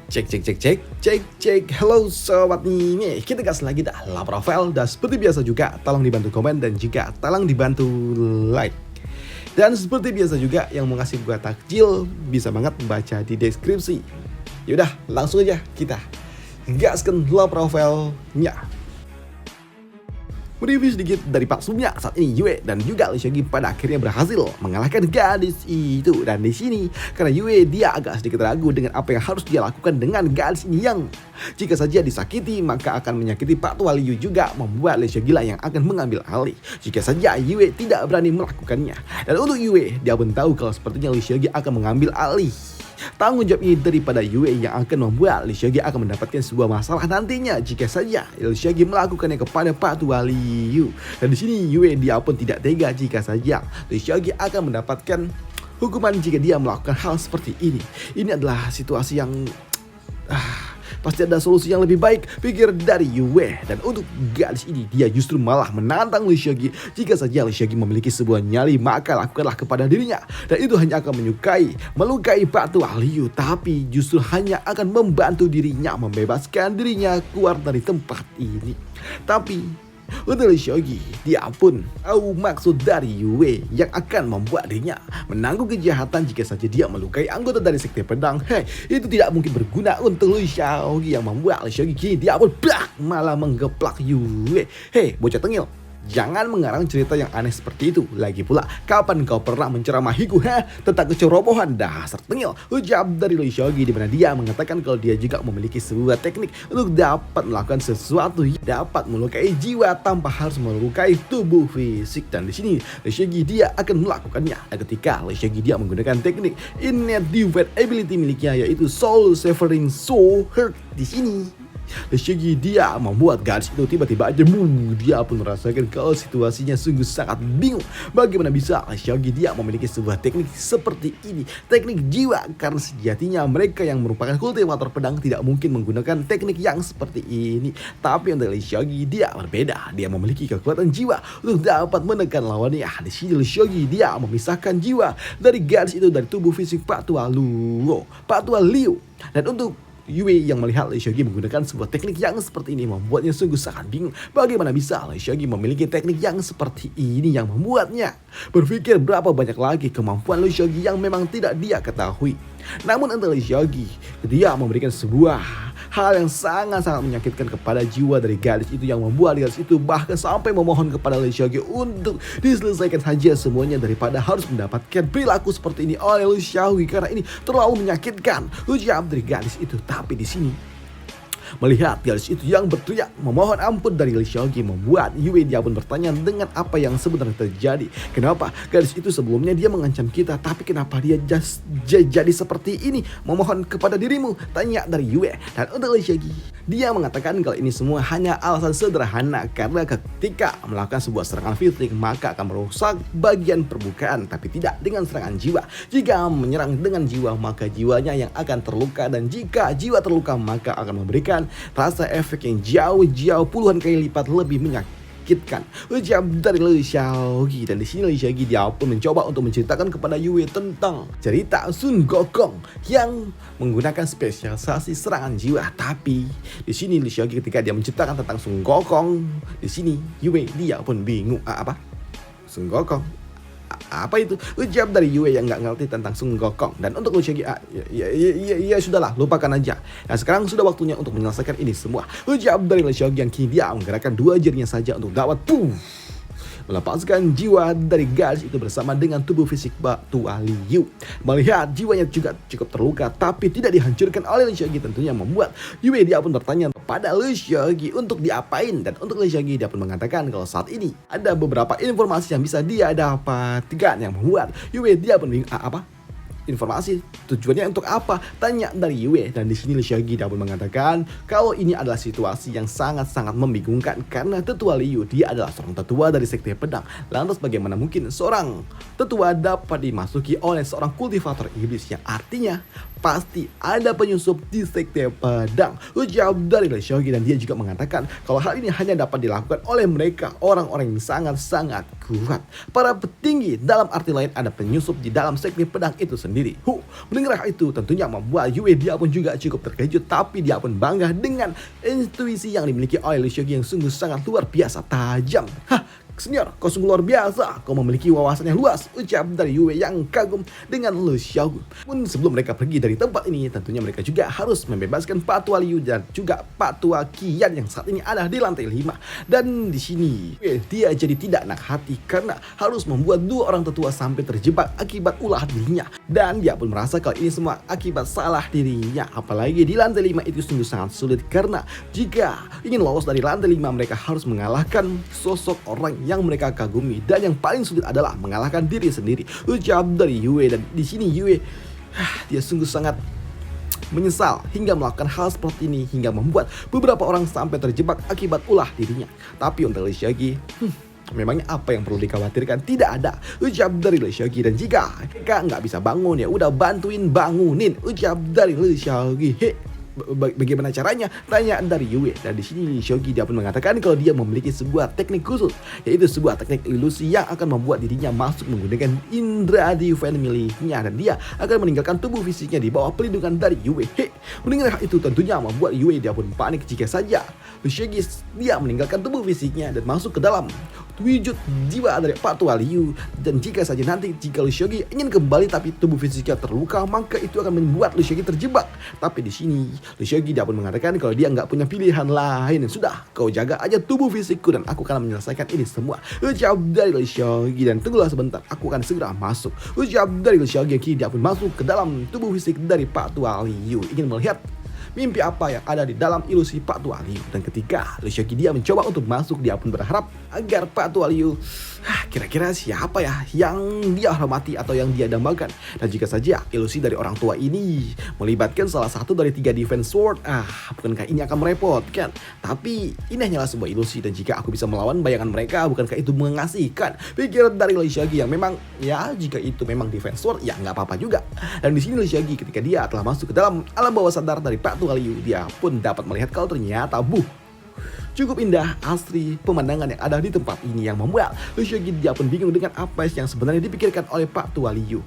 Cek cek cek cek cek cek. Halo sobat nih, kita gas lagi dah lah profile. Dan seperti biasa juga tolong dibantu komen dan juga tolong dibantu like. Dan seperti biasa juga yang mau kasih gua takjil bisa banget baca di deskripsi. Yaudah langsung aja kita gaskan lah profile-nya. Mereview sedikit dari Pak Sumya saat ini Yue dan juga Lee Seung-gi pada akhirnya berhasil mengalahkan gadis itu. Dan di sini karena Yue dia agak sedikit ragu dengan apa yang harus dia lakukan dengan gadis ini yang jika saja disakiti maka akan menyakiti Pak Tua Liu juga membuat Lee Seung-gi lah yang akan mengambil alih jika saja Yue tidak berani melakukannya. Dan untuk Yue dia pun tahu kalau sepertinya Lee Seung-gi akan mengambil alih tanggung jawab ini daripada Yue yang akan membuat Lee Seung-gi akan mendapatkan sebuah masalah nantinya jika saja Lee Seung-gi melakukannya kepada Pak Tua Liu. Dan di sini Yue dia pun tidak tega jika saja Lee Seung-gi akan mendapatkan hukuman jika dia melakukan hal seperti ini. Ini adalah situasi yang pasti ada solusi yang lebih baik pikir dari Yue. Dan untuk gadis ini dia justru malah menantang Lee Seung-gi. Jika saja Lee Seung-gi memiliki sebuah nyali maka lakukanlah kepada dirinya. Dan itu hanya akan melukai Pak Tua Liu, tapi justru hanya akan membantu dirinya membebaskan dirinya keluar dari tempat ini. Tapi untuk Lee Seung-gi dia pun tahu maksud dari Yue yang akan membuat dirinya menanggung kejahatan jika saja dia melukai anggota dari sekte pedang. Itu tidak mungkin berguna untuk Lee Seung-gi yang membuat Lee Seung-gi kini dia pun malah menggeplak Yue. Bocah tengil, jangan mengarang cerita yang aneh seperti itu. Lagi pula, kapan kau pernah menceramahiku tentang kecerobohan dasar tengil? Ucap dari Lee Seung-gi di mana dia mengatakan kalau dia juga memiliki sebuah teknik untuk dapat melakukan sesuatu yang dapat melukai jiwa tanpa harus melukai tubuh fisik. Dan di sini Lee Seung-gi dia akan melakukannya. Dan ketika Lee Seung-gi dia menggunakan teknik innate divine ability miliknya yaitu Soul Severing Soul Hurt di sini. Lee Seung-gi dia membuat gadis itu tiba-tiba aja dia pun merasakan kalau situasinya sungguh sangat bingung. Bagaimana bisa Lee Seung-gi dia memiliki sebuah teknik seperti ini, teknik jiwa, karena sejatinya mereka yang merupakan kultivator pedang tidak mungkin menggunakan teknik yang seperti ini. Tapi untuk Lee Seung-gi dia berbeda, dia memiliki kekuatan jiwa untuk dapat menekan lawannya. Di sini Lee Seung-gi dia memisahkan jiwa dari gadis itu dari tubuh fisik Pak Tua Liu. Dan untuk Yue yang melihat Lee Seung-gi menggunakan sebuah teknik yang seperti ini membuatnya sungguh sangat bingung. Bagaimana bisa Lee Seung-gi memiliki teknik yang seperti ini yang membuatnya berpikir berapa banyak lagi kemampuan Lee Seung-gi yang memang tidak dia ketahui. Namun untuk Lee Seung-gi dia memberikan sebuah hal yang sangat-sangat menyakitkan kepada jiwa dari gadis itu yang membuat gadis itu bahkan sampai memohon kepada Lee Seung-gi untuk diselesaikan saja semuanya daripada harus mendapatkan perilaku seperti ini oleh Lee Seung-gi karena ini terlalu menyakitkan. Ucap dari gadis itu. Tapi di sini melihat gadis itu yang berteriak memohon ampun dari Lee Seung-gi membuat Yue dia pun bertanya dengan apa yang sebenarnya terjadi. Kenapa gadis itu sebelumnya dia mengancam kita, tapi kenapa dia jadi seperti ini memohon kepada dirimu? Tanya dari Yue. Dan untuk Lee Seung-gi dia mengatakan kalau ini semua hanya alasan sederhana karena ketika melakukan sebuah serangan fisik maka akan merusak bagian permukaan tapi tidak dengan serangan jiwa. Jika menyerang dengan jiwa maka jiwanya yang akan terluka, dan jika jiwa terluka maka akan memberikan rasa efek yang jauh puluhan kali lipat lebih menyakitkan. Ucap dari Lee Seung-gi. Dan di sini Lee Seung-gi dia pun mencoba untuk menceritakan kepada Yue tentang cerita Sun Gokong yang menggunakan spesialisasi serangan jiwa. Tapi di sini Lee Seung-gi ketika dia menceritakan tentang Sun Gokong, di sini Yue dia pun bingung. Apa? Sun Gokong? Apa itu? Ucap dari Yue yang nggak ngerti tentang Sun Gokong. Dan untuk Lee Seung-gi ya sudahlah, lupakan aja. Nah sekarang sudah waktunya untuk menyelesaikan ini semua. Ucap dari Lee Seung-gi yang kini dia menggerakkan dua jarinya saja untuk dapat melepaskan jiwa dari gadis itu bersama dengan tubuh fisik Pak Tua Liu. Melihat jiwanya juga cukup terluka tapi tidak dihancurkan oleh Lee Seung-gi tentunya membuat Yue dia pun bertanya kepada Lee Seung-gi untuk diapain. Dan untuk Lee Seung-gi dia pun mengatakan kalau saat ini ada beberapa informasi yang bisa dia dapatkan yang membuat Yue dia pun bingung. Apa? Informasi tujuannya untuk apa? Tanya dari Yue. Dan di sini Lee Seung-gi dia pun mengatakan kalau ini adalah situasi yang sangat-sangat membingungkan karena Tetua Liu dia adalah seorang tetua dari sekte pedang. Lantas bagaimana mungkin seorang tetua dapat dimasuki oleh seorang kultivator iblis, yang artinya pasti ada penyusup di sekte pedang. Ucap dari Lee Seung-gi. Dan dia juga mengatakan kalau hal ini hanya dapat dilakukan oleh mereka orang-orang yang sangat-sangat kuat, para petinggi. Dalam arti lain ada penyusup di dalam sekte pedang itu sendiri. sendiri. Mendengar hal itu tentunya membuat Yue dia pun juga cukup terkejut, tapi dia pun bangga dengan intuisi yang dimiliki oleh Lee Seok-gi yang sungguh sangat luar biasa tajam. Senior, kau sungguh luar biasa. Kau memiliki wawasan yang luas, ucap dari Yue yang kagum dengan Lee Seok-gi. Pun sebelum mereka pergi dari tempat ini, tentunya mereka juga harus membebaskan Pak Tua Liu dan juga Pak Tua Qian yang saat ini ada di lantai 5. Dan di sini dia jadi tidak enak hati karena harus membuat dua orang tetua sampai terjebak akibat ulah dirinya. Dan dia pun merasa kalau ini semua akibat salah dirinya. Apalagi di lantai 5 itu sungguh sangat sulit karena jika ingin lolos dari lantai 5 mereka harus mengalahkan sosok orang yang mereka kagumi, dan yang paling sulit adalah mengalahkan diri sendiri, ucap dari Yue. Dan di sini Yue dia sungguh sangat menyesal hingga melakukan hal seperti ini hingga membuat beberapa orang sampai terjebak akibat ulah dirinya. Tapi untuk Lee Seok-gi, memangnya apa yang perlu dikhawatirkan? Tidak ada, ucap dari Lee Seok-gi. Dan jika mereka nggak bisa bangun ya udah bantuin bangunin, ucap dari Lee Seok-gi. Bagaimana caranya? Tanya dari Yue. Dan di sini Lee Seok-gi dia pun mengatakan kalau dia memiliki sebuah teknik khusus, yaitu sebuah teknik ilusi yang akan membuat dirinya masuk menggunakan indera divine miliknya, dan dia akan meninggalkan tubuh fisiknya di bawah pelindungan dari Yue. Mendengar hal itu tentunya membuat Yue dia pun panik jika saja Lee Seok-gi dia meninggalkan tubuh fisiknya dan masuk ke dalam wujud jiwa dari Pak Tua Liu. Dan jika saja nanti jika Lee Seok-gi ingin kembali tapi tubuh fisiknya terluka, maka itu akan membuat Lee Seok-gi terjebak. Tapi di sini Lee Seok-gi dia pun mengatakan kalau dia nggak punya pilihan lain. Sudah, kau jaga aja tubuh fisikku dan aku akan menyelesaikan ini semua, ucap dari Lee Seok-gi. Dan tunggulah sebentar, aku akan segera masuk, ucap dari Lee Seok-gi. Dia pun masuk ke dalam tubuh fisik dari Pak Tua Liu, ingin melihat mimpi apa yang ada di dalam ilusi Pak Tua Liu. Dan ketika Lee Seok-gi dia mencoba untuk masuk, dia pun berharap agar Pak Tua Liu kira-kira siapa ya yang dia hormati atau yang dia dambakan. Dan jika saja ilusi dari orang tua ini melibatkan salah satu dari 3 defense sword, bukankah ini akan merepotkan? Tapi ini hanyalah sebuah ilusi, dan jika aku bisa melawan bayangan mereka, bukankah itu mengasihkan? Pikir dari Lee Seok-gi yang memang ya jika itu memang defense sword ya nggak apa-apa juga. Dan di sini Lee Seok-gi ketika dia telah masuk ke dalam alam bawah sadar dari Pak Tua Liu, dia pun dapat melihat kalau ternyata cukup indah asri pemandangan yang ada di tempat ini yang membuat Lee Seok-gi dia pun bingung dengan apa yang sebenarnya dipikirkan oleh Pak Tua Liu.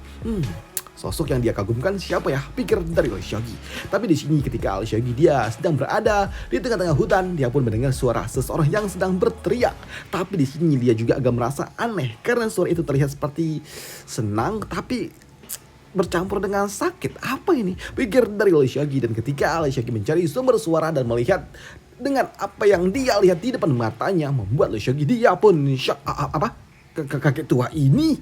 Sosok yang dia kagumkan siapa ya? Pikir dari Lee Seok-gi. Tapi di sini ketika Lee Seok-gi dia sedang berada di tengah-tengah hutan, dia pun mendengar suara seseorang yang sedang berteriak. Tapi di sini dia juga agak merasa aneh karena suara itu terlihat seperti senang tapi bercampur dengan sakit. Apa ini? Pikir dari Lee Seok-gi. Dan ketika Lee Seok-gi mencari sumber suara dan melihat dengan apa yang dia lihat di depan matanya, membuat Lee Seok-gi dia pun shock. Apa? Kakek tua ini?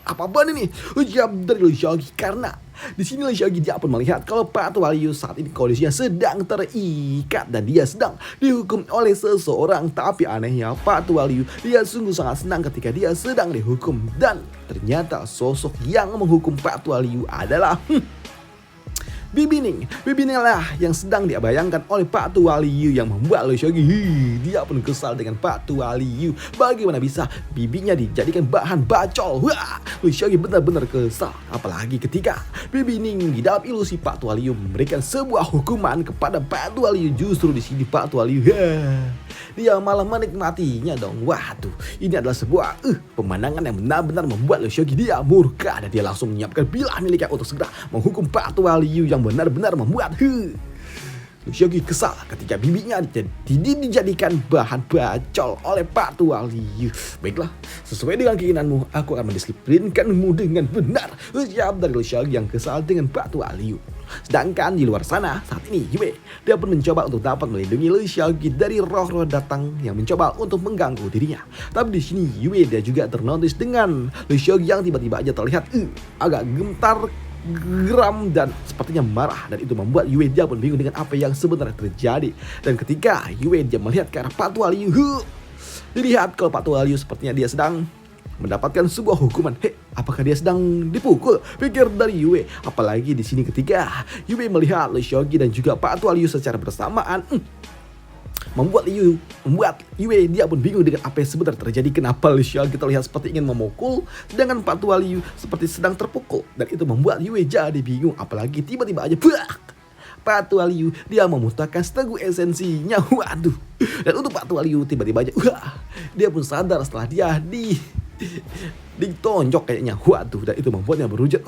Apa ini? Ucap dari Lee Seok-gi. Karena di sini Lee Seok-gi dia pun melihat kalau Pak Tua Liu saat ini kondisinya sedang terikat dan dia sedang dihukum oleh seseorang. Tapi anehnya Pak Tua Liu dia sungguh sangat senang ketika dia sedang dihukum, dan ternyata sosok yang menghukum Pak Tua Liu adalah Bibi Ning. Bibi Ning lah yang sedang dibayangkan oleh Pak Tua Liu yang membuat Lee Seok-gi dia pun kesal dengan Pak Tua Liu. Bagaimana bisa bibinya dijadikan bahan bacol? Lee Seok-gi benar-benar kesal. Apalagi ketika Bibi Ning di dalam ilusi Pak Tua Liu memberikan sebuah hukuman kepada Pak Tua Liu. Justru di sini Pak Tua Liu dia malah menikmatinya dong. Waduh, ini adalah sebuah pemandangan yang benar-benar membuat Lee Seok-gi dia murka, dan dia langsung menyiapkan bilah miliknya untuk segera menghukum Pak Tua Liu yang benar-benar membuat Lee Seok-gi kesal ketika bibinya dijadikan bahan bacol oleh Pak Tua Liu. Baiklah, sesuai dengan keinginanmu, aku akan mendisiplinkanmu dengan benar, ucap dari Lee Seok-gi yang kesal dengan Pak Tua Liu. Sedangkan di luar sana saat ini Yue dia pun mencoba untuk dapat melindungi Lee Seok-gi dari roh-roh datang yang mencoba untuk mengganggu dirinya. Tapi di sini Yue dia juga ternotis dengan Lee Seok-gi yang tiba-tiba aja terlihat agak gemetar, geram dan sepertinya marah, dan itu membuat Yue dia pun bingung dengan apa yang sebenarnya terjadi. Dan ketika Yue dia melihat ke arah Pak Tua Liu, dilihat kalau Pak Tua Liu sepertinya dia sedang mendapatkan sebuah hukuman. Apakah dia sedang dipukul? Pikir dari Yue. Apalagi di sini ketika Yue melihat Lee Seok-gi dan juga Pak Tua Liu secara bersamaan, membuat Yue dia pun bingung dengan apa yang sebenarnya terjadi. Kenapa Lee Seok-gi terlihat seperti ingin memukul, sedangkan Pak Tua Liu seperti sedang terpukul. Dan itu membuat Yue jadi bingung. Apalagi tiba-tiba aja Pak Tua Liu dia memuntahkan setengah esensinya. Waduh. Dan untuk Pak Tua Liu tiba-tiba aja dia pun sadar setelah dia ditonjok kayaknya. Waduh. Dan itu membuatnya berujat.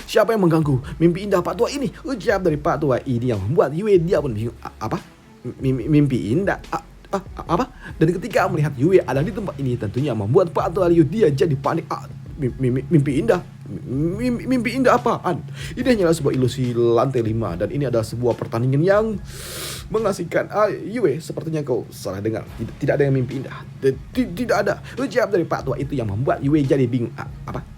Siapa yang mengganggu mimpi indah Pak Tua ini? Ucap dari Pak Tua ini yang membuat Yue dia pun bingung. Apa? Mimpi indah? Apa? Dan ketika melihat Yue ada di tempat ini tentunya membuat Pak Tua Liu dia jadi panik. Mimpi indah? Mimpi indah apaan? Ini hanyalah sebuah ilusi lantai 5 dan ini adalah sebuah pertandingan yang mengasihkan. Yue, sepertinya kau salah dengar. Tidak ada yang mimpi indah. Tidak ada. Ucap dari Pak Tua itu yang membuat Yue jadi bingung. Apa?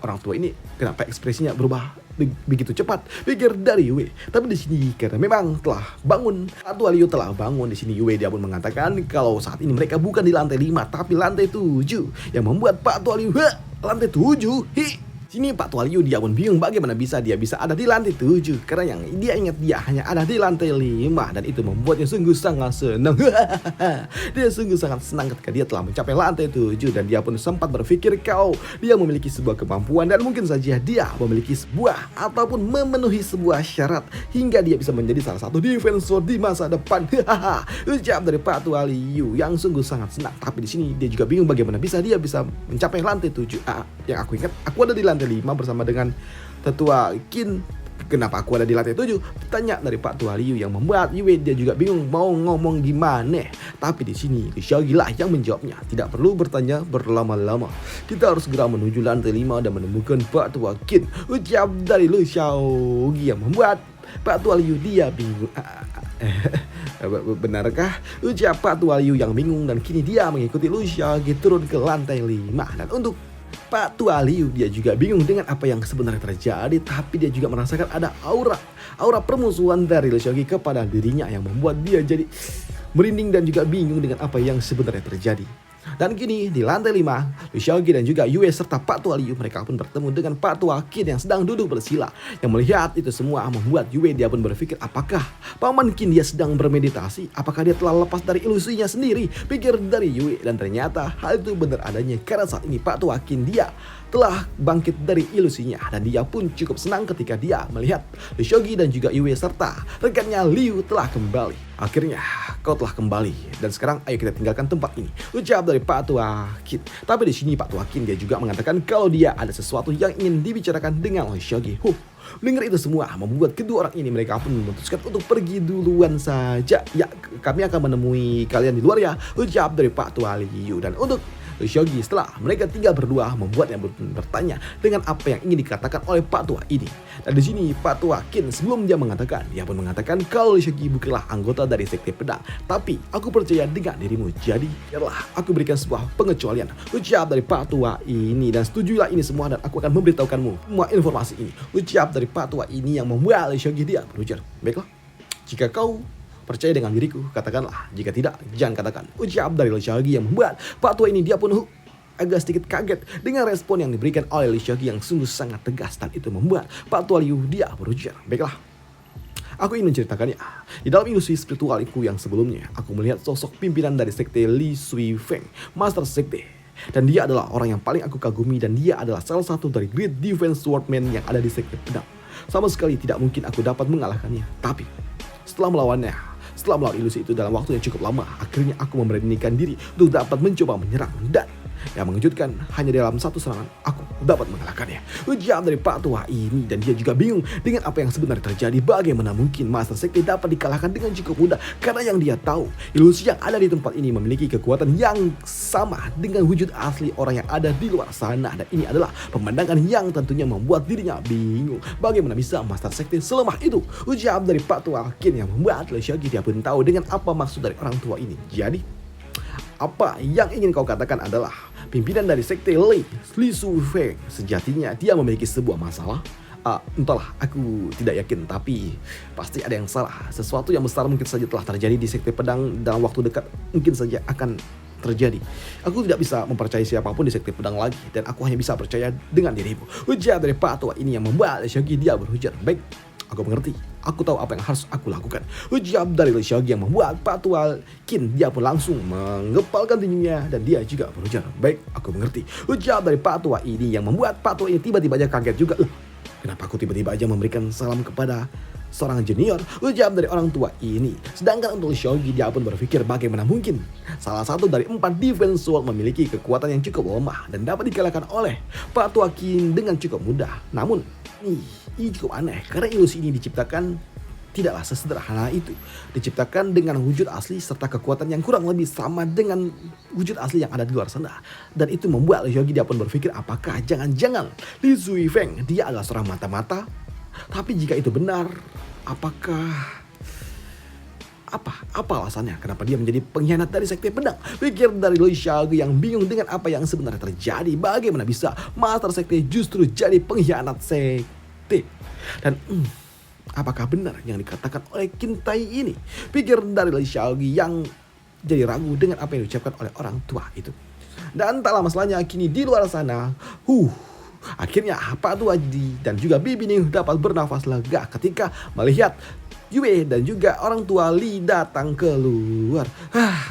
Orang tua ini kenapa ekspresinya berubah begitu cepat? Pikir dari Yue. Tapi di sini karena memang telah bangun. Pak Tua Liu telah bangun di sini. Yue dia pun mengatakan kalau saat ini mereka bukan di lantai 5 tapi lantai 7 yang membuat Pak Tua Liu lantai 7. Sini Pak Tua Liu dia pun bingung bagaimana dia bisa ada di lantai 7 karena yang dia ingat dia hanya ada di lantai 5 dan itu membuatnya sungguh sangat senang. Dia sungguh sangat senang ketika dia telah mencapai lantai 7 dan dia pun sempat berpikir kalau dia memiliki sebuah kemampuan dan mungkin saja dia memiliki sebuah ataupun memenuhi sebuah syarat hingga dia bisa menjadi salah satu defensor di masa depan. Ucap dari Pak Tua Liu yang sungguh sangat senang. Tapi di sini dia juga bingung bagaimana dia bisa mencapai lantai 7. Yang aku ingat aku ada di lantai 5 bersama dengan tetua Qin. Kenapa aku ada di lantai 7? Tanya dari Pak Tua Liu yang membuat Yue dia juga bingung mau ngomong gimana. Tapi di sini Lu Xiaogi lah yang menjawabnya. Tidak perlu bertanya berlama-lama. Kita harus segera menuju lantai 5 dan menemukan Pak Tua Qin. Ucap dari Lu Xiaogi yang membuat Pak Tua Liu dia bingung. Benarkah? Ucap Pak Tua Liu yang bingung dan kini dia mengikuti Lu Xiaogi turun ke lantai 5. Dan untuk Pak Tua Liu dia juga bingung dengan apa yang sebenarnya terjadi, tapi dia juga merasakan ada aura permusuhan dari Lu Xiaogi kepada dirinya yang membuat dia jadi merinding dan juga bingung dengan apa yang sebenarnya terjadi. Dan kini di lantai 5, Lu Xiaogi dan juga Yue serta Pak Tua Liu mereka pun bertemu dengan Pak Tua Qin yang sedang duduk bersila. Yang melihat itu semua membuat Yue dia pun berpikir apakah Paman Qin dia sedang bermeditasi? Apakah dia telah lepas dari ilusinya sendiri? Pikir dari Yue dan ternyata hal itu benar adanya karena saat ini Pak Tua Qin dia telah bangkit dari ilusinya dan dia pun cukup senang ketika dia melihat Lu Xiaogi dan juga Yue serta rekannya Liu telah kembali. Akhirnya kau telah kembali dan sekarang ayo kita tinggalkan tempat ini. Ucap dari Pak Tua Qin. Tapi di sini Pak Tua Qin dia juga mengatakan kalau dia ada sesuatu yang ingin dibicarakan dengan Lu Xiaogi. Mendengar itu semua membuat kedua orang ini mereka pun memutuskan untuk pergi duluan saja. Ya, kami akan menemui kalian di luar ya. Ucap dari Pak Tua Liu. Dan untuk Lu Xiaogi setelah mereka tinggal berdua membuatnya bertanya dengan apa yang ingin dikatakan oleh Pak Tua ini. Dan di sini Pak Tua Qin sebelum dia mengatakan kalau Lu Xiaogi bukanlah anggota dari sekte pedang, tapi aku percaya dengan dirimu. Jadi biarlah aku berikan sebuah pengecualian. Ucap dari Pak Tua ini dan setujulah ini semua dan aku akan memberitahukanmu semua informasi ini. Ucap dari Pak Tua ini yang membuat Lu Xiaogi dia berujar. Baiklah, jika kau percaya dengan diriku, katakanlah. Jika tidak, jangan katakan. Ucap dari Lu Xiaogi yang membuat Pak Tua ini dia pun agak sedikit kaget dengan respon yang diberikan oleh Lu Xiaogi yang sungguh sangat tegas. Dan itu membuat Pak Tua Liu dia berujar. Baiklah, aku ingin menceritakannya. Di dalam ilusi spiritualku yang sebelumnya, aku melihat sosok pimpinan dari sekte Li Sui Feng, Master Sekte. Dan dia adalah orang yang paling aku kagumi dan dia adalah salah satu dari Great Defense Swordman yang ada di sekte pedang. Sama sekali tidak mungkin aku dapat mengalahkannya. Tapi setelah melawan ilusi itu dalam waktu yang cukup lama, akhirnya aku memberanikan diri untuk dapat mencoba menyerang. Dan yang mengejutkan, hanya dalam satu serangan aku dapat mengalahkannya. Ujar dari Pak Tua ini dan dia juga bingung dengan apa yang sebenarnya terjadi. Bagaimana mungkin Master Sekte dapat dikalahkan dengan cukup mudah? Karena yang dia tahu, ilusi yang ada di tempat ini memiliki kekuatan yang sama dengan wujud asli orang yang ada di luar sana. Dan ini adalah pemandangan yang tentunya membuat dirinya bingung. Bagaimana bisa Master Sekte selemah itu? Ujar dari Pak Tua Qin yang membuat Lu Xiaogi dia pun tahu dengan apa maksud dari orang tua ini. Jadi apa yang ingin kau katakan adalah pimpinan dari sekte Li Sui Feng sejatinya dia memiliki sebuah masalah? Entahlah, aku tidak yakin, tapi pasti ada yang salah. Sesuatu yang besar mungkin saja telah terjadi di sekte pedang dalam waktu dekat, mungkin saja akan terjadi. Aku tidak bisa mempercayai siapapun di sekte pedang lagi dan aku hanya bisa percaya dengan dirimu. Ujar dari Pak Tua ini yang membuat Lu Xiaogi dia berujar. Baik, aku mengerti. Aku tahu apa yang harus aku lakukan. Ujar dari Lu Xiaogi yang membuat Pak Tua Qin dia pun langsung mengepalkan tinjunya dan dia juga berujar. Baik, aku mengerti. Ujar dari Pak Tua ini yang membuat Pak Tua ini tiba-tiba aja kaget juga. Kenapa aku tiba-tiba aja memberikan salam kepada seorang junior, ujar dari orang tua ini. Sedangkan untuk Lee Seok-gi, dia pun berpikir bagaimana mungkin salah satu dari 4 defense world memiliki kekuatan yang cukup lemah dan dapat dikalahkan oleh Pak Tua Kim dengan cukup mudah. Namun ini cukup aneh karena ilusi ini diciptakan tidaklah sesederhana itu. Diciptakan dengan wujud asli serta kekuatan yang kurang lebih sama dengan wujud asli yang ada di luar sana. Dan itu membuat Lee Seok-gi dia pun berpikir apakah jangan-jangan Lee Zui-feng dia adalah seorang mata-mata. Tapi jika itu benar, apakah apa alasannya kenapa dia menjadi pengkhianat dari sekte pedang? Pikir dari Lee Seok-gi yang bingung dengan apa yang sebenarnya terjadi. Bagaimana bisa master sekte justru jadi pengkhianat sekte? Dan apakah benar yang dikatakan oleh Kim Tai ini? Pikir dari Lee Seok-gi yang jadi ragu dengan apa yang diucapkan oleh orang tua itu. Dan tak lama setelahnya kini di luar sana, akhirnya Pak Tua Ji dan juga Bibi Ning dapat bernafas lega ketika melihat Yue dan juga orang tua Lee datang keluar.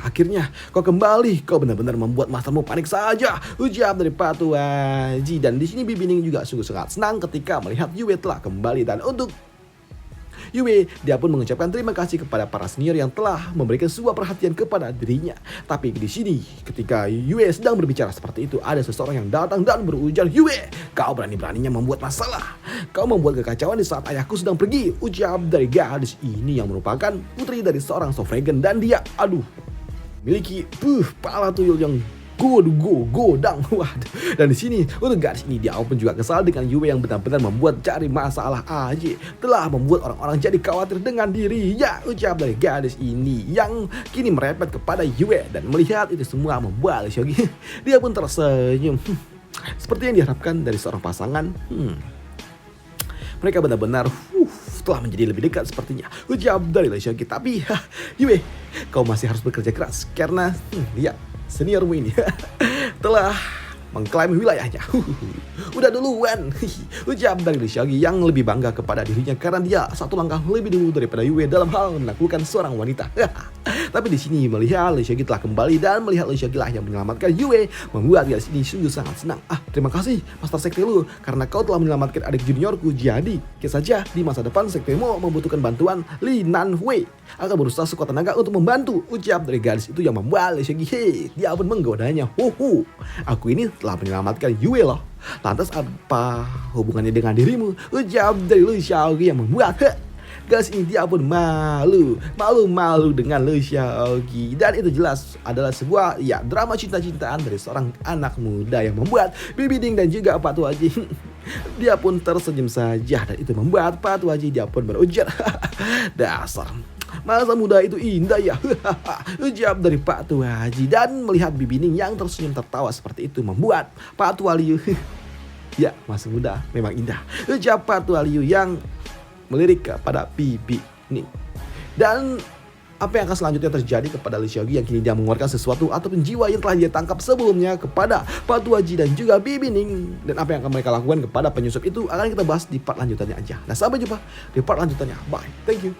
Akhirnya kau kembali, kau benar-benar membuat mastermu panik saja, ujar dari Pak Tua Ji. Dan di sini Bibi Ning juga sungguh sangat senang ketika melihat Yue telah kembali. Dan untuk Yue, dia pun mengucapkan terima kasih kepada para senior yang telah memberikan sebuah perhatian kepada dirinya. Tapi di sini, ketika Yue sedang berbicara seperti itu, ada seseorang yang datang dan berujar, "Yue, kau berani-beraninya membuat masalah. Kau membuat kekacauan di saat ayahku sedang pergi," ujar dari gadis ini yang merupakan putri dari seorang Sofragan. Dan dia, memiliki kepala tuyul yang godang. Waduh. Dan di sini untuk gadis ini dia pun juga kesal dengan Yue yang benar-benar membuat cari masalah aja. Telah membuat orang-orang jadi khawatir dengan dirinya, ucap dari gadis ini yang kini merepet kepada Yue. Dan melihat itu semua membuat Lee Seok-gi dia pun tersenyum. Seperti yang diharapkan dari seorang pasangan. Mereka benar-benar telah menjadi lebih dekat sepertinya, ucap dari Lee Seok-gi. Tapi Yue, kau masih harus bekerja keras karena lihat seniormu ini telah mengklaim wilayahnya. Udah duluan, ucap dari Lee Seok-gi yang lebih bangga kepada dirinya karena dia satu langkah lebih dulu daripada Yue dalam hal menaklukkan seorang wanita. Tapi di sini melihat Lee Seok-gi telah kembali dan melihat Lee Seok-gi lah yang menyelamatkan Yue, membuat dia di sini sungguh sangat senang. Terima kasih Master Sekte lu karena kau telah menyelamatkan adik juniorku. Jadi, saja di masa depan sektemu membutuhkan bantuan Li Nanhui akan berusaha sekuat tenaga untuk membantu, ucap dari gadis itu yang membuat Lee Seok-gi dia pun menggodanya. Aku ini telah menyelamatkan Yue loh. Lantas apa hubungannya dengan dirimu? Ucap dari Lee Seok-gi yang membuat gadis ini dia pun malu dengan Lee Seok-gi. Dan itu jelas adalah sebuah drama cinta-cintaan dari seorang anak muda yang membuat Bibi Ning dan juga Pak Tua Ji dia pun tersenyum saja. Dan itu membuat Pak Tua Ji dia pun berujar, dasar masa muda itu indah ya, ucap dari Pak Tua Ji. Dan melihat Bibi Ning yang tersenyum tertawa seperti itu membuat Pak Tua Liu ya, masa muda memang indah, ucap Pak Tua Liu yang melirik kepada Bibi Ning. Dan apa yang akan selanjutnya terjadi kepada Lee Seok-gi yang kini dia mengeluarkan sesuatu ataupun jiwa yang telah dia tangkap sebelumnya kepada Pak Tua Ji dan juga Bibi Ning, dan apa yang akan mereka lakukan kepada penyusup itu akan kita bahas di part lanjutannya aja. Nah, sampai jumpa di part lanjutannya. Bye, thank you.